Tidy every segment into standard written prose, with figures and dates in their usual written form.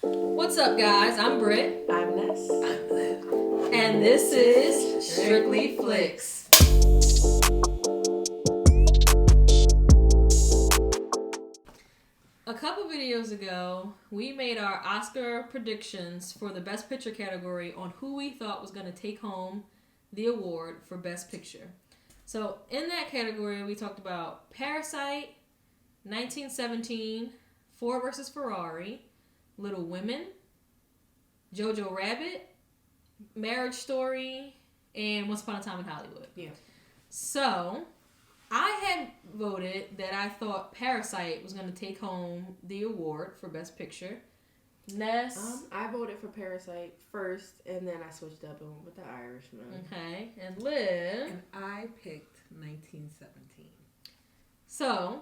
What's up, guys? I'm Britt. I'm Ness. I'm Liv. And this is Strictly Flicks. A couple videos ago, we made our Oscar predictions for the Best Picture category on who we thought was going to take home the award for Best Picture. So, in that category, we talked about Parasite, 1917, Ford vs. Ferrari, Little Women, Jojo Rabbit, Marriage Story, and Once Upon a Time in Hollywood. Yeah. So, I had voted that I thought Parasite was going to take home the award for Best Picture. Ness. I voted for Parasite first, and then I switched up and went with The Irishman. Okay. And Liv. And I picked 1917. So,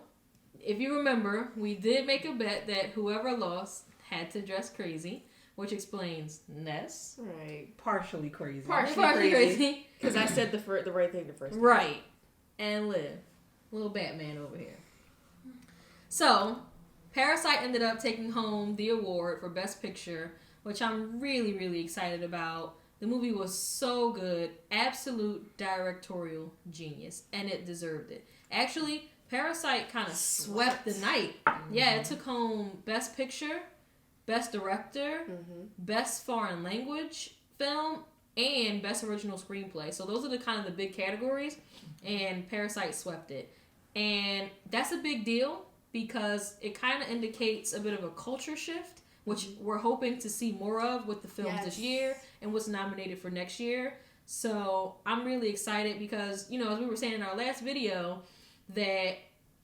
if you remember, we did make a bet that whoever lost had to dress crazy, which explains Ness. Right. Partially crazy. Partially crazy. Because I said the right thing the first time. Right. And Liv. Little Batman over here. So, Parasite ended up taking home the award for Best Picture, which I'm really, really excited about. The movie was so good. Absolute directorial genius. And it deserved it. Actually, Parasite kind of swept the night. Mm-hmm. Yeah, it took home Best Picture, Best Director, Best Foreign Language Film, and Best Original Screenplay. So those are the kind of the big categories, and Parasite swept it. And that's a big deal because it kind of indicates a bit of a culture shift, which we're hoping to see more of with the films this year and what's nominated for next year. So I'm really excited because, you know, as we were saying in our last video, that,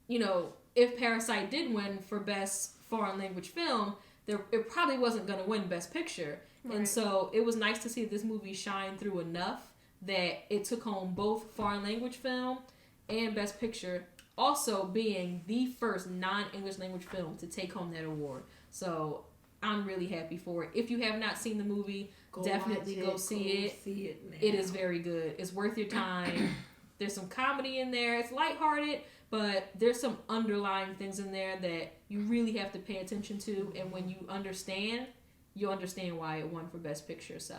you know, if Parasite did win for Best Foreign Language Film, it probably wasn't going to win Best Picture. Right. And so it was nice to see this movie shine through enough that it took home both Foreign Language Film and Best Picture, also being the first non-English language film to take home that award. So I'm really happy for it. If you have not seen the movie, definitely go see it. It is very good. It's worth your time. There's some comedy in there. It's lighthearted, but there's some underlying things in there that you really have to pay attention to. And when you understand, you'll understand why it won for Best Picture. So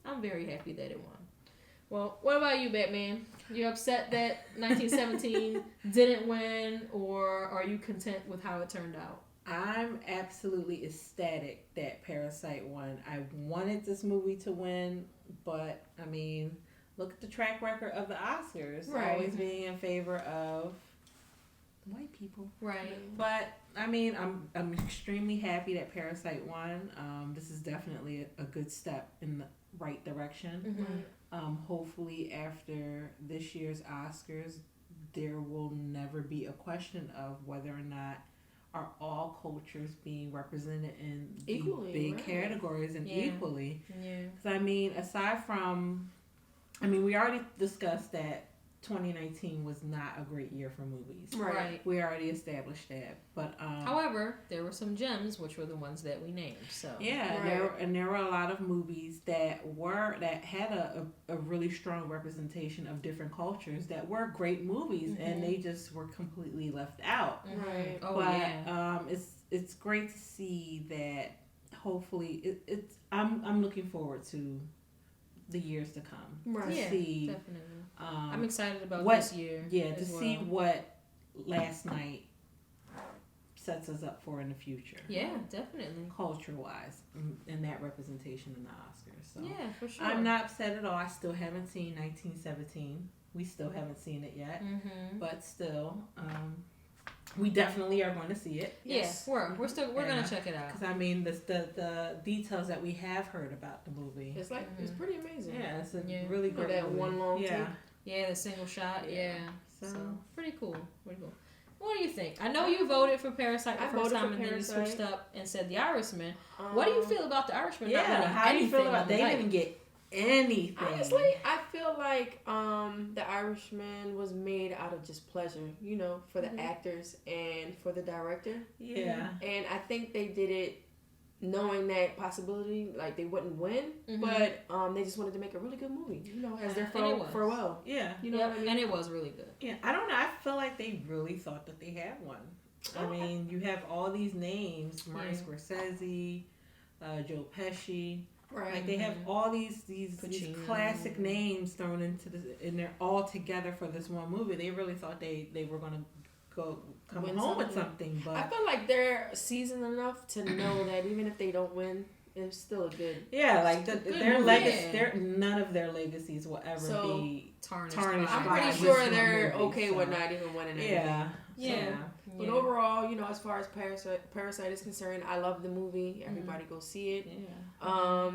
I'm very happy that it won. Well, what about you, Batman? You upset that 1917 didn't win, or are you content with how it turned out? I'm absolutely ecstatic that Parasite won. I wanted this movie to win, but, I mean, look at the track record of the Oscars. Right. Always being in favor of white people. Right. But, I mean, I'm extremely happy that Parasite won. This is definitely a good step in the right direction. Mm-hmm. Hopefully after this year's Oscars, there will never be a question of whether or not are all cultures being represented in equally, the big categories and equally. Yeah. Because, I mean, aside from, we already discussed that 2019 was not a great year for movies. Right. We already established that. But however, there were some gems, which were the ones that we named. So yeah, there were a lot of movies that had a really strong representation of different cultures that were great movies, and they just were completely left out. Right. Oh, but yeah. It's great to see that. Hopefully, I'm looking forward to the years to come. Right. Yeah, see, definitely. I'm excited about this year. Yeah, to see what Last Night sets us up for in the future. Yeah, definitely. Culture-wise, and that representation in the Oscars. So yeah, for sure. I'm not upset at all. I still haven't seen 1917. We still haven't seen it yet. Mm-hmm. But still, we definitely are going to see it. Yes, we're gonna check it out. Because the details that we have heard about the movie, it's like it's pretty amazing. Yeah, it's a really good that movie. one long tape. Yeah, the single shot. Yeah. So pretty cool. Pretty cool. What do you think? I know you voted for Parasite the first time, and then you switched up and said The Irishman. What do you feel about The Irishman? Yeah, how do you feel about? They didn't get anything. Honestly, I feel like The Irishman was made out of just pleasure, you know, for the actors and for the director. Yeah. And I think they did it knowing that possibility, like they wouldn't win, but they just wanted to make a really good movie, you know, as their farewell. Yeah. You know what I mean? And it was really good. Yeah, I don't know. I feel like they really thought that they had one. I mean, you have all these names: Martin Scorsese, Joe Pesci. Right. Like they have all these Pacino. classic names thrown into this, and they're all together for this one movie. They really thought they were gonna come Win home with something. something, but I feel like they're seasoned enough to know that even if they don't win, it's still a good. yeah, like Good their movie. legacy, Yeah. none of their legacies will ever So, be Tarnished. tarnished I'm by pretty this sure one they're movie, okay so. with not even winning anything. Yeah, Yeah. But Yeah. overall, as far as Parasite is concerned, I love the movie. Everybody go see it. yeah.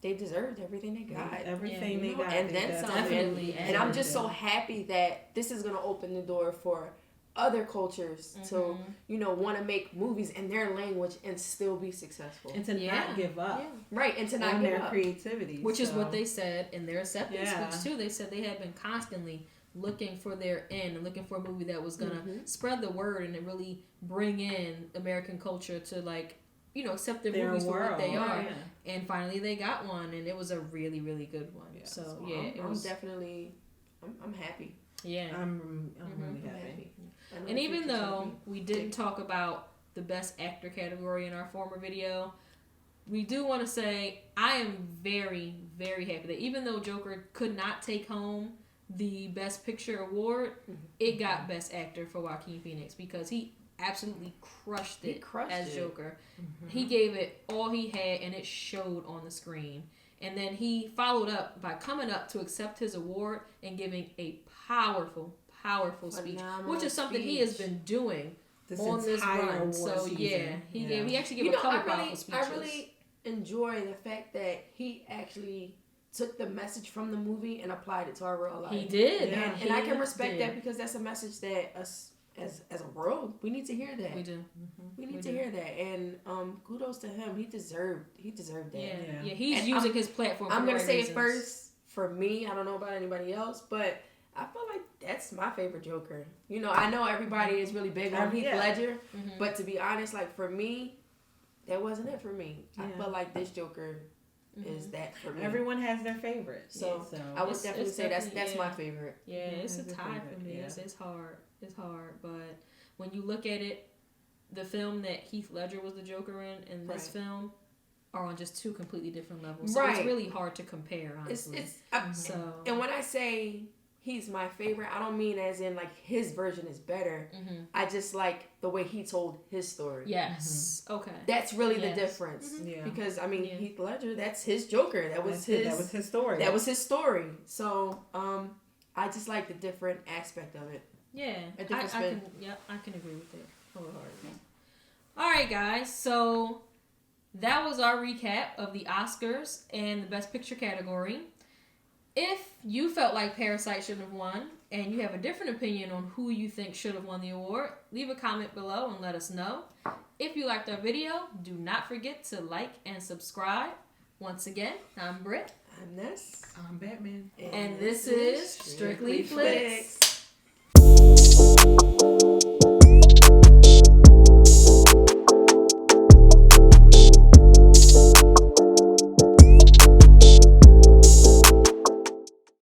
They deserved everything they got. Everything they You know, got, and they then got. some. Definitely. And I'm just so happy that this is gonna open the door for other cultures to want to make movies in their language and still be successful. and to not give up Right, and to not on give their up. creativity, Which is what they said in their acceptance Yeah. speech too. They said they had been constantly looking for their end and looking for a movie that was gonna spread the word and really bring in American culture to accept their movies for what they are. Yeah. And finally they got one, and it was a really, really good one. Yeah. So I'm definitely I'm happy. yeah. I'm really I'm happy. happy. I know And the even future's gonna though be we didn't talk about the best actor category in our former video, we do want to say I am very, very happy that even though Joker could not take home the Best Picture award, it got Best Actor for Joaquin Phoenix because he absolutely crushed it as Joker. He gave it all he had, and it showed on the screen. And then he followed up by coming up to accept his award and giving a powerful speech, which is something he has been doing on this run. So he actually gave a couple powerful speeches. I really enjoy the fact that he actually took the message from the movie and applied it to our real life. He did, and I can respect that because that's a message that us as a world we need to hear that. We do. We need to hear that, and kudos to him. He deserved that. Yeah. He's using his platform. I'm gonna say reasons. it first for me. I don't know about anybody else, but I feel like that's my favorite Joker. I know everybody is really big on Heath Ledger, but to be honest, like for me, that wasn't it for me. I feel like this Joker is that for me. Everyone has their favorite, so I would definitely say that's my favorite. Yeah, it's a tie for me. Yeah. It's hard, but when you look at it, the film that Heath Ledger was the Joker in and this film are on just two completely different levels. So it's really hard to compare, honestly. And when I say he's my favorite, I don't mean as in like his version is better. I just like the way he told his story. Yes. Okay. That's really the difference. Yeah. Because Heath Ledger, that's his Joker. That was his story. That was his story. So I just like the different aspect of it. Yeah. I can agree with it wholeheartedly. All right, guys. So that was our recap of the Oscars and the Best Picture category. If you felt like Parasite shouldn't have won and you have a different opinion on who you think should have won the award, leave a comment below and let us know. If you liked our video, do not forget to like and subscribe. Once again, I'm Britt. I'm Ness. I'm Batman. And this is Strictly Flicks.